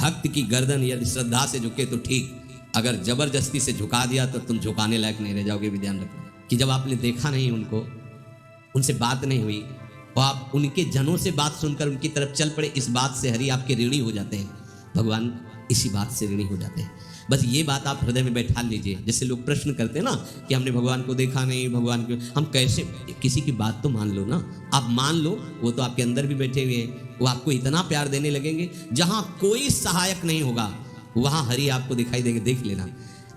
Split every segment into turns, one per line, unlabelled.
भक्त की गर्दन यदि श्रद्धा से झुके तो ठीक, अगर जबरदस्ती से झुका दिया तो तुम झुकाने लायक नहीं रह जाओगे। भी ध्यान रखना कि जब आपने देखा नहीं उनको, उनसे बात नहीं हुई और आप उनके जनों से बात सुनकर उनकी तरफ चल पड़े, इस बात से हरि आपके ऋणी हो जाते हैं, भगवान इसी बात से ऋणी हो जाते हैं। बस ये बात आप हृदय में बैठा लीजिए। जैसे लोग प्रश्न करते हैं ना कि हमने भगवान को देखा नहीं, भगवान को हम कैसे, किसी की बात तो मान लो ना। आप मान लो, वो तो आपके अंदर भी बैठे हुए हैं, वो आपको इतना प्यार देने लगेंगे, जहां कोई सहायक नहीं होगा वहां हरि आपको दिखाई देंगे। देख लेना,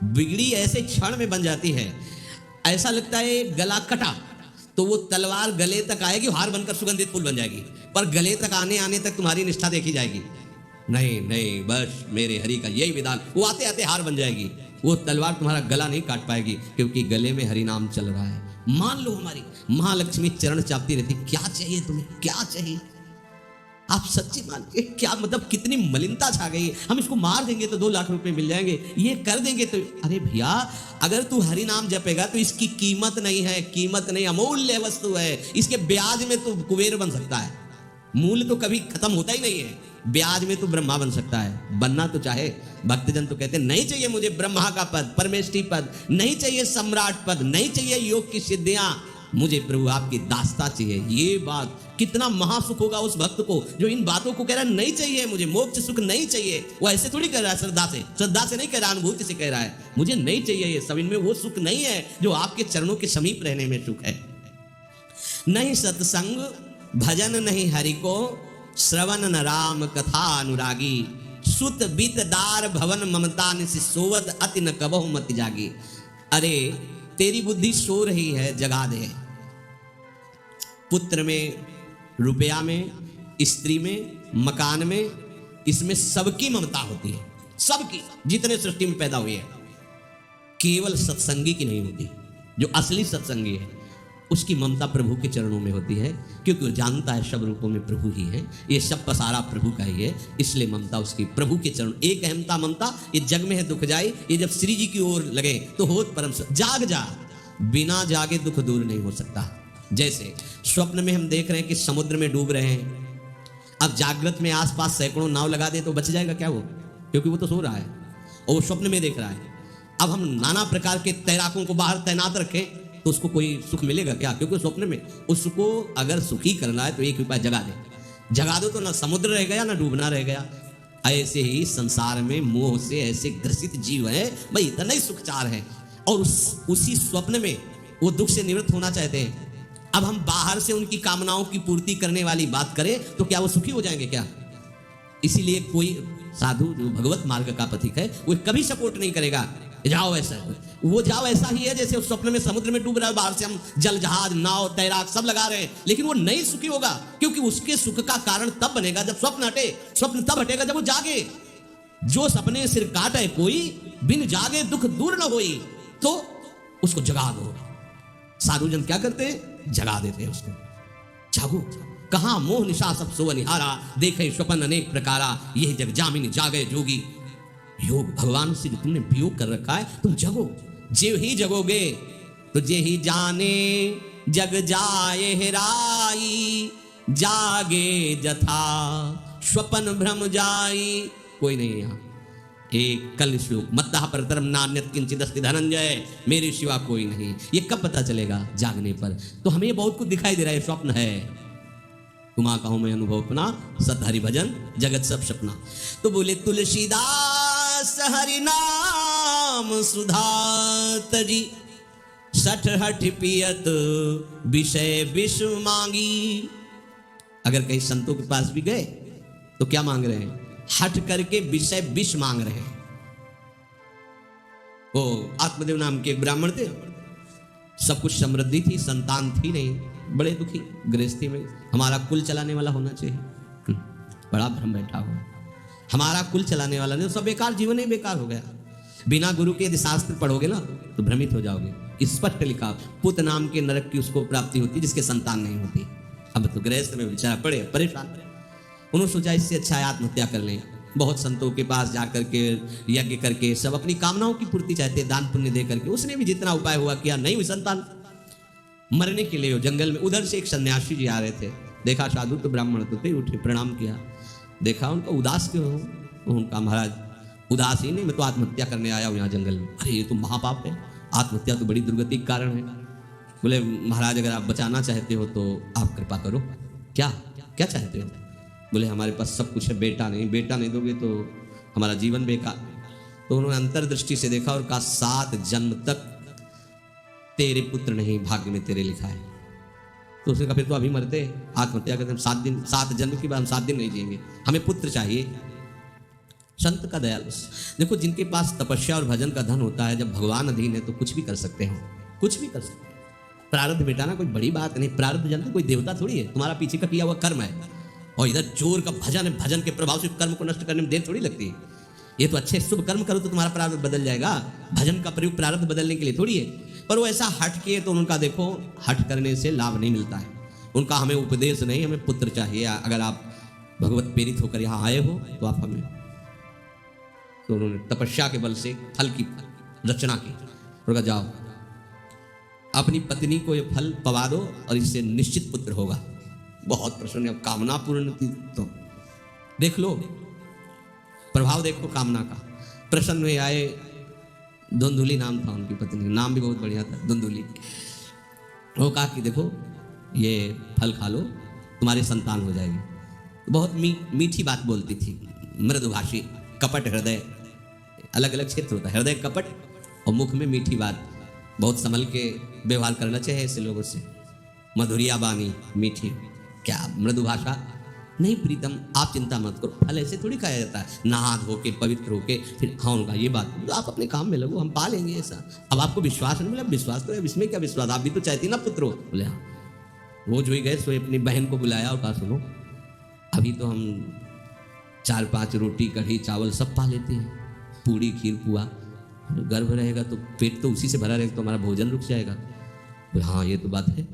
बिगड़ी ऐसे क्षण में बन जाती है, ऐसा लगता है गला कटा तो वो तलवार गले तक आएगी, हार बनकर सुगंधित फूल बन जाएगी, पर गले तक आने तक तुम्हारी निष्ठा देखी जाएगी। नहीं नहीं, बस मेरे हरि का यही विधान, वो आते आते हार बन जाएगी, वो तलवार तुम्हारा गला नहीं काट पाएगी, क्योंकि गले में हरि नाम चल रहा है। मान लो हमारी महालक्ष्मी चरण चापती रहती, क्या चाहिए तुम्हें, क्या चाहिए, आप सच्ची मान के, क्या मतलब कितनी मलिनता छा गई है। हम इसको मार देंगे तो 2 लाख रुपए मिल जाएंगे, ये कर देंगे तो, अरे भैया अगर तू हरि नाम जपेगा तो इसकी कीमत नहीं है, कीमत नहीं, अमूल्य वस्तु है, इसके ब्याज में तो कुबेर बन सकता है, मूल्य तो कभी खत्म होता ही नहीं है, ब्याज में तो ब्रह्मा बन सकता है। बनना तो चाहे, भक्तजन तो कहते हैं नहीं चाहिए मुझे ब्रह्मा का पद, परमेष्ठी पद, नहीं चाहिए सम्राट पद, नहीं चाहिए योग की सिद्धियां, मुझे प्रभु आपकी दास्ता चाहिए। ये बात कितना महासुख होगा उस भक्त को जो इन बातों को कह रहा है, नहीं चाहिए मुझे मोक्ष सुख नहीं चाहिए। वो ऐसे थोड़ी कह रहा है, श्रद्धा से नहीं कह रहा, अनुभूति से कह रहा है, मुझे नहीं चाहिए ये सब, इनमें वो सुख नहीं है जो आपके चरणों के समीप रहने में सुख है। नहीं सत्संग भजन नहीं हरि को, श्रवण न राम कथा अनुरागी, सुत बीत दार भवन ममता निसि सोवत अति न कबहु मत जागी। अरे तेरी बुद्धि सो रही है, जगा दे। पुत्र में, रुपया में, स्त्री में, मकान में, इसमें सबकी ममता होती है, सबकी, जितने सृष्टि में पैदा हुए हैं। केवल सत्संगी की नहीं होती। जो असली सत्संगी है उसकी ममता प्रभु के चरणों में होती है, क्योंकि वो जानता है सब रूपों में प्रभु ही है, ये सब पसारा प्रभु का ही है, इसलिए ममता उसकी प्रभु के चरण। एक अहमता ममता, ये जग में है दुख जाए, ये जब श्री जी की ओर लगे तो होत परम जाग जा, बिना जागे दुख दूर नहीं हो सकता। जैसे स्वप्न में हम देख रहे हैं कि समुद्र में डूब रहे हैं, अब जागृत में आसपास सैकड़ों नाव लगा दे तो बच जाएगा क्या वो, क्योंकि वो तो सो रहा है और वो स्वप्न में देख रहा है। अब हम नाना प्रकार के तैराकों को बाहर तैनात रखें तो उसको कोई सुख मिलेगा क्या, क्योंकि स्वप्न में उसको अगर सुखी करना है तो एक उपाय, जगा दे, जगा दो तो ना समुद्र रह गया ना डूबना रह गया। ऐसे ही संसार में मोह से ऐसे ग्रसित जीव है, भाई इतना ही सुखचार है, और उसी स्वप्न में वो दुख से निवृत्त होना चाहते हैं। अब हम बाहर से उनकी कामनाओं की पूर्ति करने वाली बात करें तो क्या वो सुखी हो जाएंगे क्या? इसीलिए कोई साधु जो भगवत मार्ग का पथिक है वो कभी सपोर्ट नहीं करेगा जाओ ऐसा, वो जाओ ऐसा ही है जैसे उस स्वप्न में समुद्र में डूब रहा है, बाहर से हम जल जहाज नाव तैराक सब लगा रहे हैं, लेकिन वो नहीं सुखी होगा, क्योंकि उसके सुख का कारण तब बनेगा जब स्वप्न हटे। स्वप्न तब हटेगा जब वो जागे। जो सपने सिर काटे कोई, बिन जागे दुख दूर न होई, तो उसको जगा दो। साधुजन क्या करते हैं, जगा देते हैं उसको। जागो, कहां मोह निशा सब सोव निहारा, देखे स्वपन अनेक प्रकारा, यह जग जामिन जागे जोगी। योग भगवान से जो तुमने वियोग कर रखा है, तुम जगो। जे ही जगोगे तो जे ही जाने जग जाए हेराई, जागे जथा स्वपन भ्रम जाई। कोई नहीं यहाँ, एक कल श्लोक मत्तः परतरम नान्यत् किंचित् अस्ति धनंजय, मेरे सिवा कोई नहीं। ये कब पता चलेगा? जागने पर। तो हमें ये बहुत कुछ दिखाई दे रहा है, स्वप्न है। तुमा कहूं मैं अनुभव अपना, सत हरि भजन जगत सब सपना। तो बोले तुलसीदास हरि नाम सुधा तजी, सठ हठ पियत विषय विश्व मांगी। अगर कहीं संतों के पास भी गए तो क्या मांग रहे हैं? हट करके विषय विष मांग रहे हैं। वो आत्मदेव नाम के एक ब्राह्मण थे, सब कुछ समृद्धि थी, संतान थी नहीं, बड़े दुखी गृहस्थी में। हमारा कुल चलाने वाला होना चाहिए, बड़ा भ्रम बैठा हुआ, हमारा कुल चलाने वाला नहीं, सब बेकार, जीवन ही बेकार हो गया। बिना गुरु के यदि शास्त्र पढ़ोगे ना तो भ्रमित हो जाओगे। स्पष्ट लिखा, पुत नाम के नरक की उसको प्राप्ति होती जिसके संतान नहीं होती। अब तो गृहस्थ में बेचारा पड़े परेशान। उन्होंने सोचा इससे अच्छा है आत्महत्या कर लें। बहुत संतों के पास जाकर के यज्ञ करके सब अपनी कामनाओं की पूर्ति चाहते, दान पुण्य दे करके। उसने भी जितना उपाय हुआ किया, नहीं हुई संतान। मरने के लिए जंगल में उधर से एक सन्यासी जी आ रहे थे, देखा साधु तो ब्राह्मण तो थे, उठे प्रणाम किया, देखा उनको उदास क्यों हो, तो उनका महाराज उदास ही नहीं, मैं तो आत्महत्या करने आया हूँ यहाँ जंगल में। अरे ये तो महापाप है, आत्महत्या तो बड़ी दुर्गति का कारण है। बोले महाराज अगर आप बचाना चाहते हो तो आप कृपा करो। क्या क्या चाहते हो? बोले हमारे पास सब कुछ है, बेटा नहीं दोगे तो हमारा जीवन बेकार। तो उन्होंने अंतर्दृष्टि से देखा और कहा 7 जन्म तक तेरे पुत्र नहीं भाग्य में तेरे लिखा है। तो उसने कहा फिर तो अभी मरते, आत्महत्या करते हम 7 जन्म के बाद हम 7 दिन नहीं जिएंगे, हमें पुत्र चाहिए। संत का दयालु। देखो जिनके पास तपस्या और भजन का धन होता है, जब भगवान अधीन है तो कुछ भी कर सकते हैं, कुछ भी कर सकते हैं। प्रारब्ध मिटाना कोई बड़ी बात नहीं, प्रारब्ध जानते कोई देवता थोड़ी है, तुम्हारा पीछे का किया हुआ कर्म है। और इधर चोर का भजन है, भजन के प्रभाव से कर्म को नष्ट करने में देर थोड़ी लगती है। ये तो अच्छे शुभ कर्म करो तो तुम्हारा प्रारब्ध बदल जाएगा, भजन का प्रयोग प्रारब्ध बदलने के लिए थोड़ी है। पर वो ऐसा हट किए तो उनका देखो हट करने से लाभ नहीं मिलता है। उनका हमें उपदेश नहीं, हमें पुत्र चाहिए। अगर आप भगवत प्रेरित होकर यहाँ आए हो तो आप हमें। तो उन्होंने तपस्या के बल से फल की रचना की। उनका जाओ अपनी पत्नी को ये फल पवा दो और इससे निश्चित पुत्र होगा। बहुत प्रसन्न है, कामना पूर्ण थी। तो देख लो प्रभाव, देखो कामना का। प्रसन्न हुए आए, धुंधुली नाम था उनकी पत्नी, नाम भी बहुत बढ़िया था धुंधुली। वो कहा कि देखो ये फल खा लो, तुम्हारी संतान हो जाएगी। बहुत मीठी बात बोलती थी, मृदुभाषी, कपट हृदय। अलग अलग क्षेत्र होता है, हृदय कपट और मुख में मीठी बात। बहुत संभल के व्यवहार करना चाहिए ऐसे लोगों से। मधुरिया बानी मीठी, क्या मृदु भाषा। नहीं प्रीतम आप चिंता मत करो, फल ऐसे थोड़ी खाया जाता है, नहा धो के पवित्र होके फिर। हाँ उनका ये बात, तो आप अपने काम में लगो, हम पा लेंगे ऐसा। अब आपको विश्वास नहीं मिला, विश्वास करो, इसमें क्या विश्वास, आप भी तो चाहती ना पुत्र हो। बोले हाँ। वो जो ही गए सो अपनी बहन को बुलाया और कहा सुनो अभी तो हम 4-5 रोटी कढ़ी चावल सब पा लेते हैं, पूड़ी खीर पुआ। गर्भ रहेगा तो पेट तो उसी से भरा रहेगा, तो हमारा भोजन रुक जाएगा। तो हाँ ये तो बात है।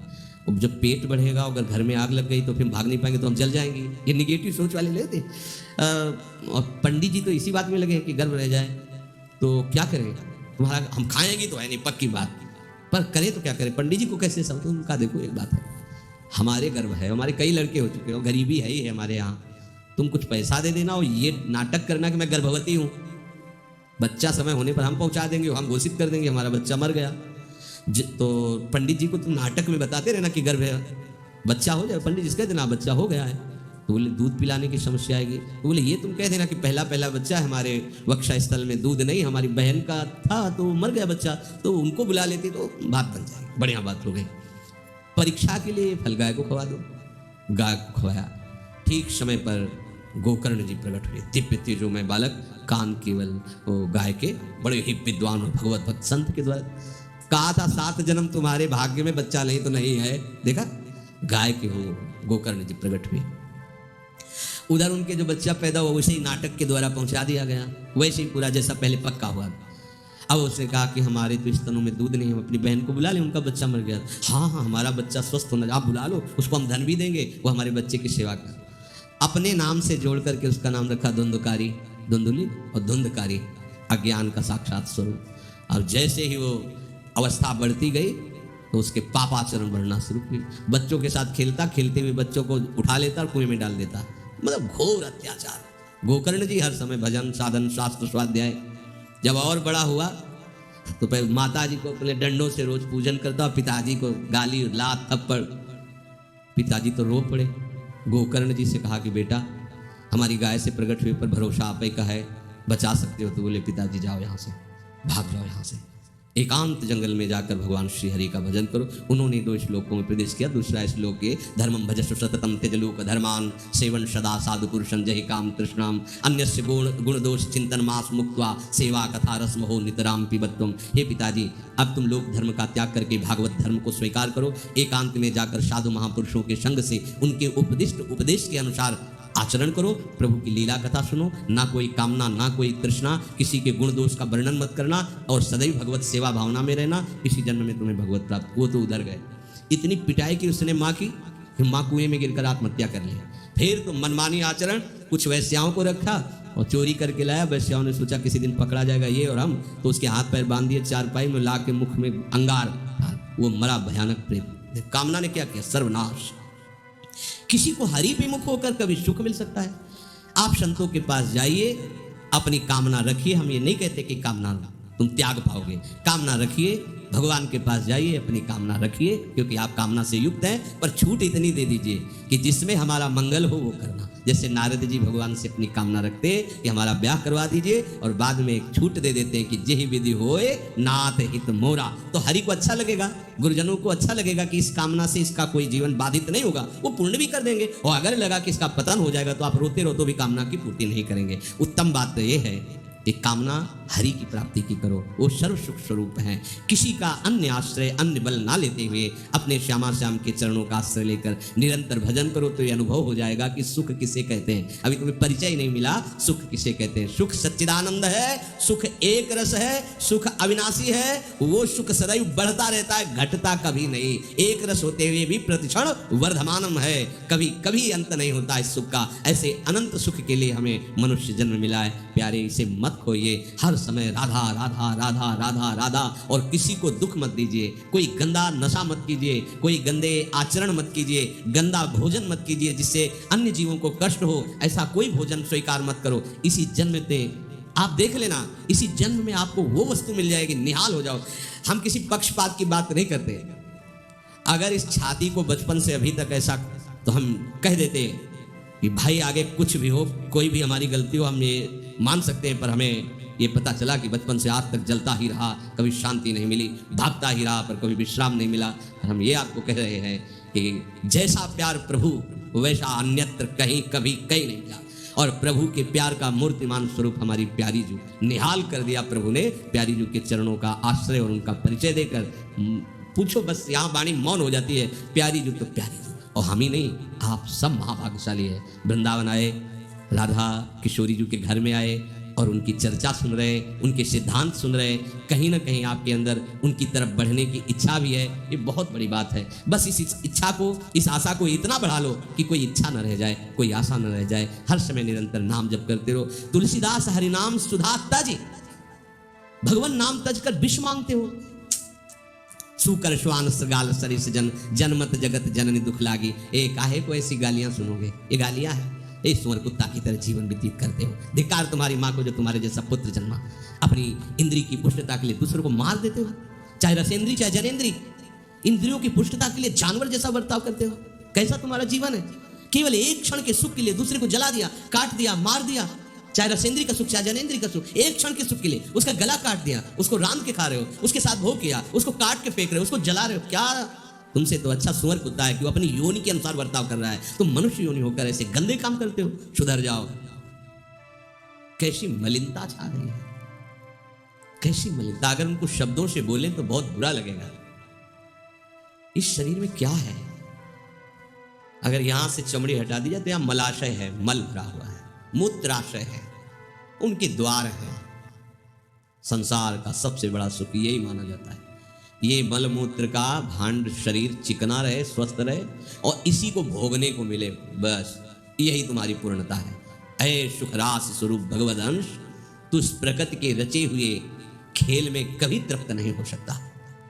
अब जब पेट बढ़ेगा, अगर घर में आग लग गई तो फिर भाग नहीं पाएंगे, तो हम जल जाएंगे। ये निगेटिव सोच वाले लेते। और पंडित जी तो इसी बात में लगे कि गर्भ रह जाए तो क्या करें, तुम्हारा हम खाएंगे तो है नहीं पक्की बात, पर करें तो क्या करें। पंडित जी को कैसे समझ, उनका देखो एक बात है, हमारे गर्भ है, हमारे कई लड़के हो चुके हो, गरीबी है ही है हमारे यहाँ, तुम कुछ पैसा दे देना और ये नाटक करना कि मैं गर्भवती हूँ, बच्चा समय होने पर हम पहुंचा देंगे, हम घोषित कर देंगे हमारा बच्चा मर गया। तो पंडित जी को तुम नाटक में बताते रहना कि गर्भ है, बच्चा हो जाए। पंडित जी कह देना बच्चा हो गया है, तो बोले दूध पिलाने की समस्या आएगी। तो बोले ये तुम कह देना कि पहला बच्चा है हमारे वक्षा स्थल में, दूध नहीं, हमारी बहन का था तो मर गया बच्चा, तो उनको बुला लेती तो बात बन जाएगी, बढ़िया बात हो गई। परीक्षा के लिए फल गाय को खवा दो, गाय को खवाया। ठीक समय पर गोकर्ण जी प्रकट हुए, दिव्य तेजोमय बालक, कान केवल वो गाय के, बड़े ही विद्वान और भगवत भक्त संत के द्वारा। कहा था 7 जन्म तुम्हारे भाग्य में, बच्चा नहीं तो नहीं है। देखा गाय के हो गोकर्ण जी प्रकट हुए। उधर उनके जो बच्चा पैदा हुआ वैसे ही नाटक के द्वारा पहुंचा दिया गया, वैसे ही पूरा जैसा पहले पक्का हुआ। अब उसने कहा कि हमारे तो स्तनों में दूध नहीं, हम अपनी बहन को बुला लें, उनका बच्चा मर गया। हाँ हमारा बच्चा स्वस्थ होना, आप बुला लो, उसको हम धन भी देंगे, वो हमारे बच्चे की सेवा कर। अपने नाम से जोड़ करके उसका नाम रखा धुंधकारी, धुंधुली, और धुंधकारी अज्ञान का साक्षात स्वरूप। और जैसे ही वो अवस्था बढ़ती गई तो उसके पापाचरण बढ़ना शुरू हुई। बच्चों के साथ खेलता, खेलते हुए बच्चों को उठा लेता और कुएं में डाल देता, मतलब घोर अत्याचार। गोकर्ण जी हर समय भजन साधन शास्त्र स्वाध्याय। जब और बड़ा हुआ तो पहले माता जी को अपने डंडों से रोज पूजन करता, पिताजी को गाली लात थप्पड़। पिताजी तो रो पड़े, गोकर्ण जी से कहा कि बेटा हमारी गाय से प्रकट हुए पर भरोसा आप ही का है, बचा सकते हो। तो बोले पिताजी जाओ यहाँ से, भाग जाओ यहाँ से, एकांत जंगल में जाकर भगवान श्री हरि का भजन करो। उन्होंने 2 श्लोकों में प्रदेश किया। दूसरा श्लोक ये, धर्मम भजस्व सततम त्यजलोक धर्मान सेवन सदा साधु पुरुषं जहि काम तृष्णाम अन्यस्य गुण दोष चिंतन मास मुक्त्वा सेवा कथा रस्म हो नितराम पिबत्वम। हे पिताजी अब तुम लोग धर्म का त्याग करके भागवत धर्म को स्वीकार करो, एकांत में जाकर साधु महापुरुषों के संग से उनके उपदेश के अनुसार आचरण करो, प्रभु की लीला कथा सुनो, ना कोई कामना ना कोई तृष्णा, किसी के गुण दोष का वर्णन मत करना और सदैव भगवत सेवा भावना में रहना, इसी जन्म में तुम्हें भगवत प्राप्त। वो तो उधर गए, इतनी पिटाई की उसने माँ की कि माँ कुएं में गिरकर आत्महत्या कर ली। फिर तो मनमानी आचरण, कुछ वैश्याओं को रखा और चोरी करके लाया। वैश्याओं ने सोचा किसी दिन पकड़ा जाएगा ये और हम, तो उसके हाथ पैर बांध दिए, चारपाई में ला के मुख में अंगार, वो मरा भयानक प्रेत। कामना ने क्या किया, सर्वनाश। किसी को हरि विमुख होकर कभी सुख मिल सकता है। आप संतों के पास जाइए, अपनी कामना रखिए। हम ये नहीं कहते कि कामना तुम त्याग पाओगे, कामना रखिए, भगवान के पास जाइए, अपनी कामना रखिए, क्योंकि आप कामना से युक्त हैं। पर छूट इतनी दे दीजिए कि जिसमें हमारा मंगल हो वो करना। जैसे नारद जी भगवान से अपनी कामना रखते हैं कि हमारा ब्याह करवा दीजिए, और बाद में एक छूट दे देते हैं कि जेहि विधि होए नाथ हित मोरा। तो हरि को अच्छा लगेगा, गुरुजनों को अच्छा लगेगा कि इस कामना से इसका कोई जीवन बाधित नहीं होगा, वो पूर्ण भी कर देंगे। और अगर लगा कि इसका पतन हो जाएगा तो आप रोते रोते भी कामना की पूर्ति नहीं करेंगे। उत्तम बात तो ये है कि कामना हरि की प्राप्ति की करो, वो सर्व सुख स्वरूप है। किसी का अन्य आश्रय, अन्य बल ना लेते हुए अपने श्यामा श्याम के चरणों का आश्रय लेकर निरंतर भजन करो तो ये अनुभव हो जाएगा कि सुख किसे कहते हैं। अभी तुम्हें परिचय नहीं मिला, सुख किसे कहते हैं। सुख सच्चिदानंद है, सुख एक रस है, सुख अविनाशी है। वो सुख सदैव बढ़ता रहता है, घटता कभी नहीं। एक रस होते हुए भी प्रतिक्षण वर्धमानम है, कभी कभी अंत नहीं होता इस सुख का। ऐसे अनंत सुख के लिए हमें मनुष्य जन्म मिला है। प्यारे, इसे मत खोइए, हर समय राधा राधा राधा राधा राधा, और किसी को दुख मत दीजिए। कोई गंदा नशा मत कीजिए, कोई गंदे आचरण मत कीजिए, गंदा भोजन मत कीजिए जिससे अन्य जीवों को कष्ट हो। ऐसा कोई भोजन स्वीकार मत करो। इसी जन्म में आप देख लेना, इसी जन्म में आपको वो वस्तु मिल जाएगी, निहाल हो जाओ। हम किसी पक्षपात की बात नहीं करते। अगर इस छाती को बचपन से अभी तक ऐसा, तो हम कह देते कि भाई आगे कुछ भी हो, कोई भी हमारी गलती हो, हम ये मान सकते हैं। पर हमें ये पता चला कि बचपन से आज तक जलता ही रहा, कभी शांति नहीं मिली, भागता ही रहा, पर कभी विश्राम नहीं मिला। और हम ये आपको कह रहे हैं कि जैसा प्यार प्रभु, वैसा अन्यत्र कहीं कभी कहीं नहीं मिला। और प्रभु के प्यार का मूर्तिमान स्वरूप हमारी प्यारी जू, निहाल कर दिया प्रभु ने प्यारी जू के चरणों का आश्रय और उनका परिचय देकर। पूछो बस, यहाँ वाणी मौन हो जाती है। प्यारी जू तो प्यारी जू, और हम ही नहीं, आप सब महाभाग्यशाली है। वृंदावन आए, राधा किशोरी जी के घर में आए और उनकी चर्चा सुन रहे हैं, उनके सिद्धांत सुन रहे हैं। कहीं ना कहीं आपके अंदर उनकी तरफ बढ़ने की इच्छा भी है, ये बहुत बड़ी बात है। बस इस इच्छा को, इस आशा को इतना बढ़ा लो कि कोई इच्छा न रह जाए, कोई आशा न रह जाए। हर समय निरंतर नाम जप करते रहो। तुलसीदास हरिनाम सुधा तज, भगवान नाम तज कर विष मांगते हो। सुकर श्वान सगाल सरिस जन, जनमत जगत जननी दुख लागी। ए काहे को ऐसी गालियां सुनोगे, ये गालियां है। ए सुअर कुत्ता की तरह जीवन व्यतीत करते हो। धिक्कार तुम्हारी माँ को जो तुम्हारे जैसा पुत्र जन्मा। अपनी इंद्री की पुष्टता के लिए दूसरों को मार देते हो, चाहे रसेंद्री चाहे जनेंद्री। इंद्रियों की पुष्टता के लिए जानवर जैसा बर्ताव करते हो। कैसा तुम्हारा जीवन है। केवल एक क्षण के सुख के लिए दूसरे को जला दिया, काट दिया, मार दिया। चाहे रसेंद्री का सुख चाहे जनेंद्री का सुख, एक क्षण के सुख के लिए उसका गला काट दिया, उसको रांध के खा रहे हो, उसके साथ भोग किया, उसको काट के फेंक रहे हो, उसको जला रहे हो। क्या तुमसे तो अच्छा सुअर कुत्ता है कि वो अपनी योनि के अनुसार बर्ताव कर रहा है। तुम मनुष्य योनि होकर ऐसे गंदे काम करते हो। सुधर जाओ। कैसी मलिनता छा रही है, कैसी मलिनता। अगर उनको शब्दों से बोले तो बहुत बुरा लगेगा। इस शरीर में क्या है। अगर यहां से चमड़ी हटा दी जाए तो यहां मलाशय है, मल भरा हुआ है, मूत्राशय है, उनके द्वार है। संसार का सबसे बड़ा सुख यही माना जाता है। ये मल मूत्र का भांड शरीर चिकना रहे, स्वस्थ रहे और इसी को भोगने को मिले, बस यही तुम्हारी पूर्णता है। ऐ सुखरास स्वरूप भगवद अंश, तू इस प्रकृति के रचे हुए खेल में कभी तृप्त नहीं हो सकता।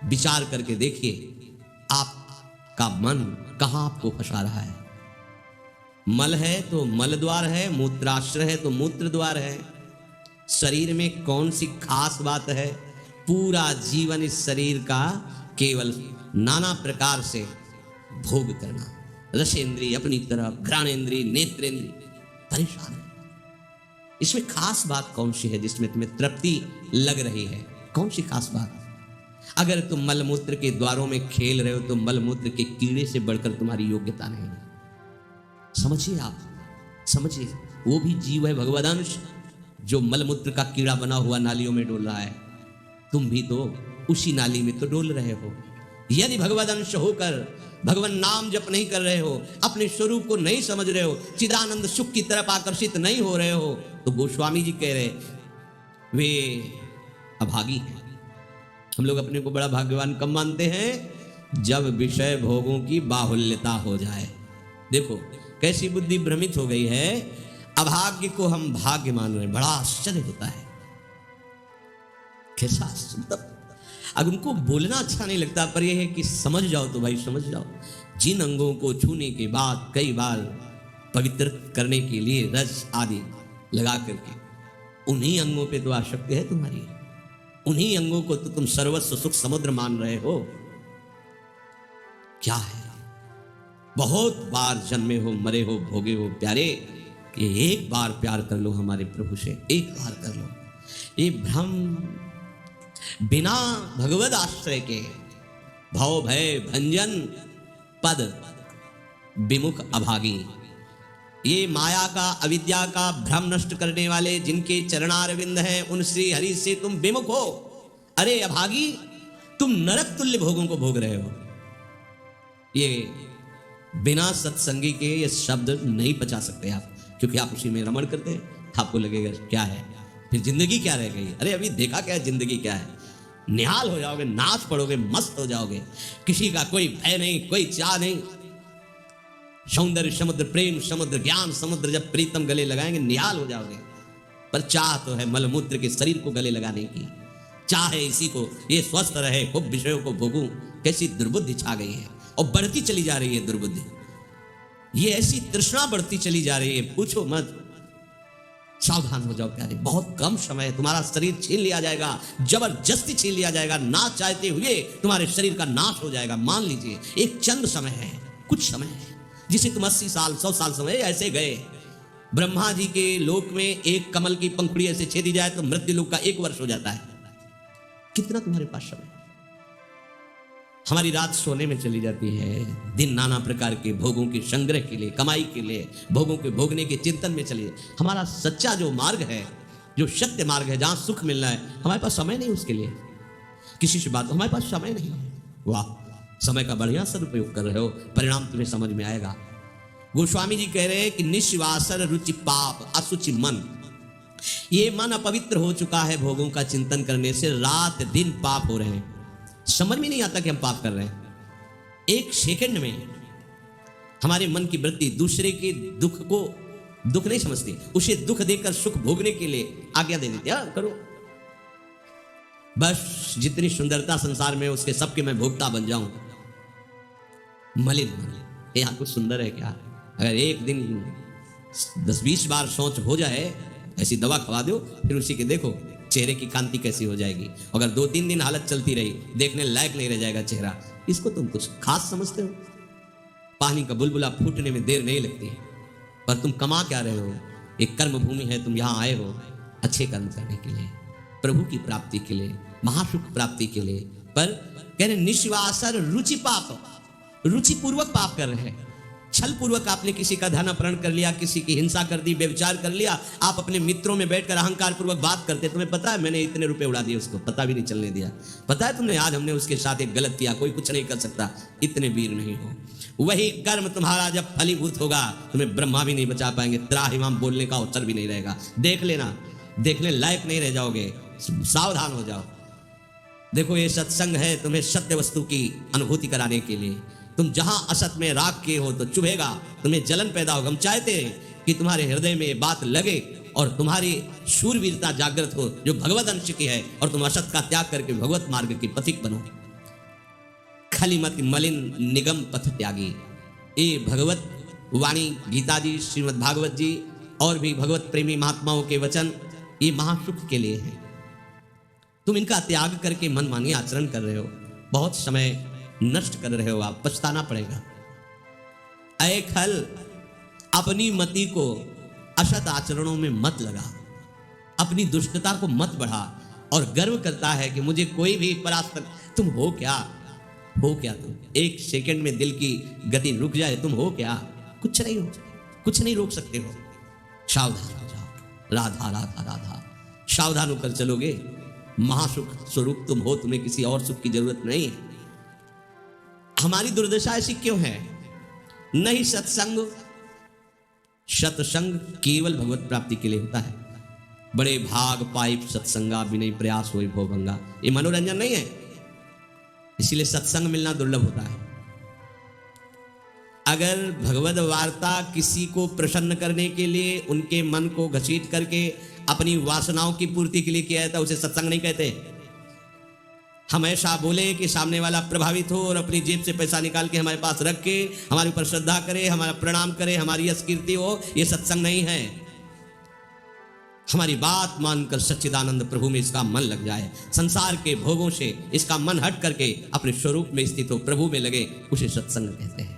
विचार करके देखिए आपका मन कहां आपको फंसा रहा है। मल है तो मल द्वार है, मूत्राश्रय है तो मूत्र द्वार है। शरीर में कौन सी खास बात है। पूरा जीवन इस शरीर का केवल नाना प्रकार से भोग करना। रसेंद्री अपनी तरफ, घ्राणेंद्री, नेत्रेंद्री, परेशान है। इसमें खास बात कौन सी है जिसमें तुम्हें तृप्ति लग रही है। कौन सी खास बात। अगर तुम मलमूत्र के द्वारों में खेल रहे हो तो मलमूत्र के कीड़े से बढ़कर तुम्हारी योग्यता नहीं है। समझिए, आप समझिए, वो भी जीव है भगवदंश जो मलमूत्र का कीड़ा बना हुआ नालियों में डोल रहा है। तुम भी तो उसी नाली में तो डोल रहे हो। यदि भगवदंश होकर भगवान नाम जप नहीं कर रहे हो, अपने स्वरूप को नहीं समझ रहे हो, चिदानंद सुख की तरफ आकर्षित नहीं हो रहे हो, तो गोस्वामी जी कह रहे वे अभागी हैं। हम लोग अपने को बड़ा भाग्यवान कब मानते हैं, जब विषय भोगों की बाहुल्यता हो जाए। देखो कैसी बुद्धि भ्रमित हो गई है। अभाग्य को हम भाग्य मान रहे हैं, बड़ा आश्चर्य होता है। कैसा मतलब, अब उनको बोलना अच्छा नहीं लगता, पर यह है कि समझ जाओ तो भाई समझ जाओ। जिन अंगों को छूने के बाद कई बार पवित्र करने के लिए रस आदि लगा करके उन्हीं अंगों पे तो आसक्ति है तुम्हारी, उन्हीं अंगों को तो तुम सर्वस्व सुख समुद्र मान रहे हो। क्या है, बहुत बार जन्मे हो, मरे हो, भोगे हो प्यारे, कि एक बार प्यार कर लो हमारे प्रभु से, एक बार कर लो। ये भ्रम बिना भगवद आश्रय के भव भय भंजन पद विमुख अभागी, ये माया का अविद्या का भ्रम नष्ट करने वाले जिनके चरणारविंद हैं, उन श्री हरि से तुम विमुख हो। अरे अभागी, तुम नरक तुल्य भोगों को भोग रहे हो। ये बिना सत्संगी के ये शब्द नहीं पचा सकते आप, क्योंकि आप उसी में रमण करते हैं। आपको लगेगा क्या है, फिर जिंदगी क्या रह गई। अरे अभी देखा क्या है, जिंदगी क्या है। निहाल हो जाओगे, नाच पड़ोगे, मस्त हो जाओगे, किसी का कोई भय नहीं, कोई चाह नहीं। सौंदर्य समुद्र, प्रेम समुद्र, ज्ञान समुद्र जब प्रीतम गले लगाएंगे निहाल हो जाओगे। पर चाह तो है मलमूत्र के शरीर को गले लगाने की, चाह है इसी को ये स्वस्थ रहे, खूब विषयों को भोगूं। कैसी दुर्बुद्धि छा गई है, और बढ़ती चली जा रही है दुर्बुद्धि। ये ऐसी तृष्णा बढ़ती चली जा रही है, पूछो मत। सावधान हो जाओ प्यारे, बहुत कम समय है, तुम्हारा शरीर छीन लिया जाएगा, जबरदस्ती छीन लिया जाएगा, ना चाहते हुए तुम्हारे शरीर का नाश हो जाएगा। मान लीजिए एक चंद समय है, कुछ समय है, जिसे तुम 80 साल 100 साल समय ऐसे गए। ब्रह्मा जी के लोक में एक कमल की पंखुड़ी ऐसे छेदी जाए तो मृत्यु लोक का 1 वर्ष हो जाता है। कितना तुम्हारे पास समय। हमारी रात सोने में चली जाती है, दिन नाना प्रकार के भोगों के संग्रह के लिए, कमाई के लिए, भोगों के भोगने के चिंतन में चली जाए। हमारा सच्चा जो मार्ग है, जो सत्य मार्ग है, जहां सुख मिलना है, हमारे पास समय नहीं उसके लिए। किसी से बात, हमारे पास समय नहीं है। वाह, समय का बढ़िया सदुपयोग कर रहे हो, परिणाम तुम्हें समझ में आएगा। गोस्वामी जी कह रहे हैं कि निश्वासर रुचि पाप असुचि मन, ये मन अपवित्र हो चुका है भोगों का चिंतन करने से, रात दिन पाप हो रहे हैं, समझ में नहीं आता कि हम पाप कर रहे हैं। एक सेकंड में हमारे मन की वृत्ति दूसरे के दुख को दुख नहीं समझती, उसे दुख देकर सुख भोगने के लिए आज्ञा दे देती है, करो बस। जितनी सुंदरता संसार में उसके सबके मैं भोक्ता बन जाऊं। मलिन यहाँ कुछ सुंदर है क्या। अगर एक दिन 10-20 बार सोच हो जाए, ऐसी दवा खवा दो, फिर उसी के देखो चेहरे की कांति कैसी हो जाएगी। अगर 2-3 दिन हालत चलती रही, देखने लायक नहीं रह जाएगा चेहरा। इसको तुम कुछ खास समझते हो। पानी का बुलबुला फूटने में देर नहीं लगती, पर तुम कमा क्या रहे हो। एक कर्म भूमि है, तुम यहाँ आए हो अच्छे कर्म करने के लिए, प्रभु की प्राप्ति के लिए, महासुख प्राप्ति के लिए। पर कह रहे निश्वासर रुचि पाप, रुचि पूर्वक पाप कर रहे हैं। छल पूर्वक आपने किसी का धन अपहरण कर लिया, किसी की हिंसा कर दी, व्यभिचार कर लिया। आप अपने मित्रों में बैठकर अहंकार पूर्वक बात करते, तुम्हें पता है मैंने इतने रुपए उड़ा दिए, उसको पता भी नहीं चलने दिया। पता है तुमने आज हमने उसके साथ एक गलत किया, कोई कुछ नहीं कर सकता। इतने वीर नहीं हो। वही कर्म तुम्हारा जब फलीभूत होगा, तुम्हें ब्रह्मा भी नहीं बचा पाएंगे, त्राहिमाम बोलने का अवसर भी नहीं रहेगा। देख लेना, देखने लायक नहीं रह जाओगे। सावधान हो जाओ। देखो ये सत्संग है तुम्हें सत्य वस्तु की अनुभूति कराने के लिए। तुम जहां असत में राख के हो तो चुभेगा, तुम्हें जलन पैदा होगा। हम चाहते हैं कि तुम्हारे हृदय में ये बात लगे और तुम्हारी शूरवीरता जागृत हो, जो भगवत अंश की है, और तुम असत का त्याग करके भगवत मार्ग के पथिक बनो। खलिमति मलिन निगम पथ त्यागी, ये भगवत वाणी गीता जी, श्रीमद् भागवत जी और भी भगवत प्रेमी महात्माओं के वचन, ये महासुख के लिए है। तुम इनका त्याग करके मनमानी आचरण कर रहे हो, बहुत समय नष्ट कर रहे हो, आप पछताना पड़ेगा। ऐ खल, अपनी मति को असत आचरणों में मत लगा, अपनी दुष्टता को मत बढ़ा और गर्व करता है कि मुझे कोई भी परास्त। तुम हो क्या, हो क्या तुम। एक सेकंड में दिल की गति रुक जाए, तुम हो क्या, कुछ नहीं हो, कुछ नहीं रोक सकते हो। सावधान हो जाओ। राधा राधा राधा, सावधान होकर चलोगे, महासुख स्वरूप तुम हो, तुम्हें किसी और सुख की जरूरत नहीं है। हमारी दुर्दशा ऐसी क्यों है। नहीं सत्संग, सत्संग केवल भगवत प्राप्ति के लिए होता है। बड़े भाग पाइप सत्संगा विनय प्रयास होए भोभंगा, ये मनोरंजन नहीं है। इसीलिए सत्संग मिलना दुर्लभ होता है। अगर भगवत वार्ता किसी को प्रसन्न करने के लिए, उनके मन को घसीट करके अपनी वासनाओं की पूर्ति के लिए किया जाता है, उसे सत्संग नहीं कहते। हम ऐसा बोले कि सामने वाला प्रभावित हो और अपनी जेब से पैसा निकाल के हमारे पास रख के हमारे ऊपर श्रद्धा करे, हमारा प्रणाम करे, हमारी यश कीर्ति हो, ये सत्संग नहीं है। हमारी बात मानकर सच्चिदानंद प्रभु में इसका मन लग जाए, संसार के भोगों से इसका मन हट करके अपने स्वरूप में स्थित हो, प्रभु में लगे, उसे सत्संग कहते हैं।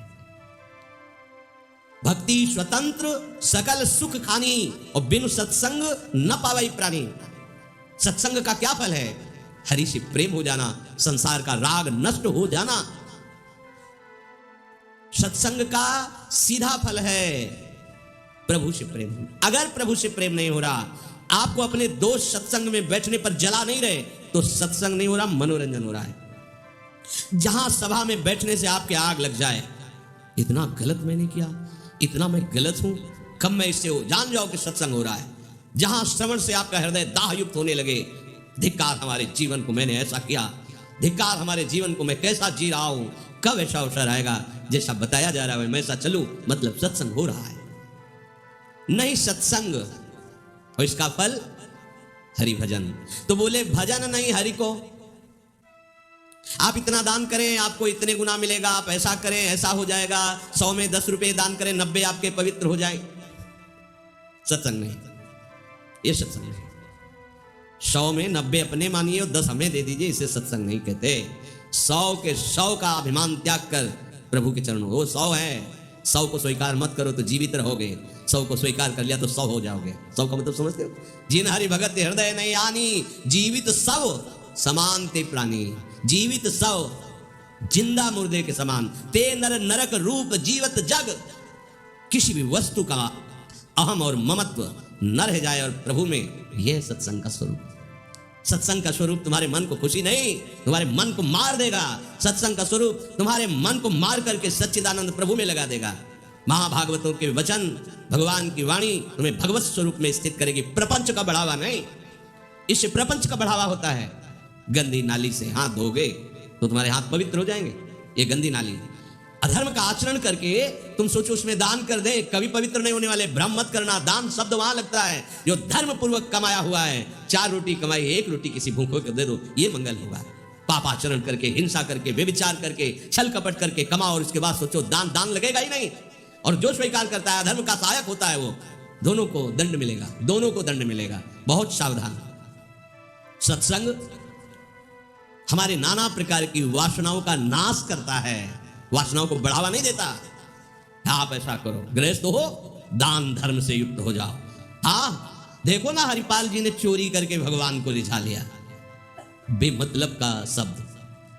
भक्ति स्वतंत्र सकल सुख खानी और बिनु सत्संग न पावई प्राणी। सत्संग का क्या फल है? हरि से प्रेम हो जाना, संसार का राग नष्ट हो जाना। सत्संग का सीधा फल है प्रभु से प्रेम। अगर प्रभु से प्रेम नहीं हो रहा, आपको अपने दोस्त सत्संग में बैठने पर जला नहीं रहे, तो सत्संग नहीं हो रहा, मनोरंजन हो रहा है। जहां सभा में बैठने से आपके आग लग जाए, इतना गलत मैंने किया, इतना मैं गलत हूं, कब मैं इससे हो, जान जाओ कि सत्संग हो रहा है। जहां श्रवण से आपका हृदय दाहयुक्त होने लगे, धिक्कार हमारे जीवन को मैंने ऐसा किया, धिक्कार हमारे जीवन को मैं कैसा जी रहा हूं, कब ऐसा अवसर आएगा जैसा बताया जा रहा है मैं ऐसा चलूं, मतलब सत्संग हो रहा है। नहीं सत्संग और इसका फल हरि भजन। तो बोले भजन नहीं हरि को। आप इतना दान करें आपको इतने गुना मिलेगा, आप ऐसा करें ऐसा हो जाएगा, 100 में 10 रुपए दान करें 90 आपके पवित्र हो जाए। सत्संग नहीं, ये सत्संग नहीं। 100 में 90 अपने मानिए और 10 हमें दे दीजिए, इसे सत्संग नहीं कहते। 100 के 100 का अभिमान त्याग कर प्रभु के चरणों, वो 100 है, 100 को स्वीकार मत करो तो जीवित रहोगे, 100 को स्वीकार कर लिया तो 100 हो जाओगे। 100 का मतलब समझते हो? जिन हरि भगत हृदय नहीं आनी, जीवित सब समान ते प्राणी। जीवित सब जिंदा मुर्दे के समान, ते नर नरक रूप जीवत जग। किसी भी वस्तु का अहम और ममत्व न रह जाए और प्रभु में, यह सत्संग का स्वरूप। सत्संग का स्वरूप तुम्हारे मन को खुशी नहीं, तुम्हारे मन को मार देगा। सत्संग का स्वरूप तुम्हारे मन को मार करके सच्चिदानंद प्रभु में लगा देगा। महाभागवतों के वचन, भगवान की वाणी तुम्हें भगवत स्वरूप में स्थित करेगी, प्रपंच का बढ़ावा नहीं। इससे प्रपंच का बढ़ावा होता है। गंदी नाली से हाथ धोगे तो तुम्हारे हाथ पवित्र हो जाएंगे, ये गंदी नाली। अधर्म का आचरण करके तुम सोचो उसमें दान कर दे, कभी पवित्र नहीं होने वाले। भ्रम मत करना, दान शब्द वहां लगता है जो धर्म पूर्वक कमाया हुआ है। 4 रोटी कमाई, 1 रोटी किसी भूखों को दे दो, ये मंगल होगा। पाप आचरण करके, हिंसा करके, व्यभिचार करके, छल कपट करके कमाओ और उसके बाद सोचो दान लगेगा ही नहीं। और जो स्वीकार करता है अधर्म का सहायक होता है, वो दोनों को दंड मिलेगा, दोनों को दंड मिलेगा। बहुत सावधान। सत्संग हमारे नाना प्रकार की वासनाओं का नाश करता है, वासनाओं को बढ़ावा नहीं देता। आप ऐसा करो, गृहस्थ हो, दान धर्म से युक्त हो जाओ। हाँ देखो ना, हरिपाल जी ने चोरी करके भगवान को रिझा लिया, बेमतलब का शब्द।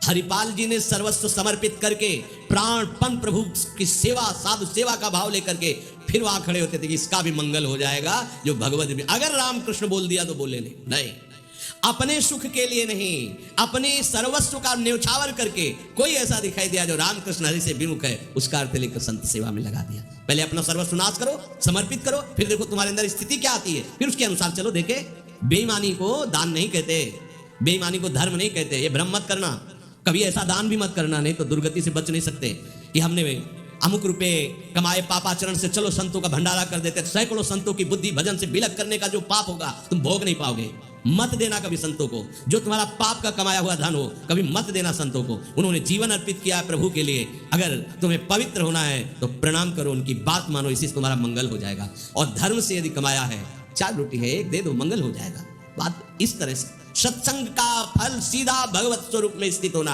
हरिपाल जी ने सर्वस्व समर्पित करके प्राणपण प्रभु की सेवा, साधु सेवा का भाव लेकर के फिर वहां खड़े होते थे कि इसका भी मंगल हो जाएगा जो भगवत में। अगर रामकृष्ण बोल दिया तो बोले नहीं, अपने सुख के लिए नहीं, अपने सर्वस्व का न्यौछावर करके कोई ऐसा दिखाई दिया जो रामकृष्ण हरि से विमुख है, उसका अर्थ लेकर संत सेवा में लगा दिया। पहले अपना सर्वस्व नाश करो, समर्पित करो, फिर देखो तुम्हारे अंदर स्थिति क्या आती है, फिर उसके अनुसार चलो। देखे, बेईमानी को दान नहीं कहते, बेईमानी को धर्म नहीं कहते, ये भ्रम मत करना। कभी ऐसा दान भी मत करना, नहीं तो दुर्गति से बच नहीं सकते। कि हमने अमुक रुपए कमाए पापाचरण से, चलो संतों का भंडारा कर देते। सैकड़ों संतों की बुद्धि भजन से बिलक करने का जो पाप होगा तुम भोग नहीं पाओगे। मत देना कभी संतों को, जो तुम्हारा पाप का कमाया हुआ धन हो, कभी मत देना संतों को। उन्होंने जीवन अर्पित किया है प्रभु के लिए। अगर तुम्हें पवित्र होना है तो प्रणाम करो, उनकी बात मानो, इसी से तुम्हारा मंगल हो जाएगा। और धर्म से यदि कमाया है, 4 रोटी है 1 दे दो, मंगल हो जाएगा। बात इस तरह से। सत्संग का फल सीधा भगवत स्वरूप में स्थित होना।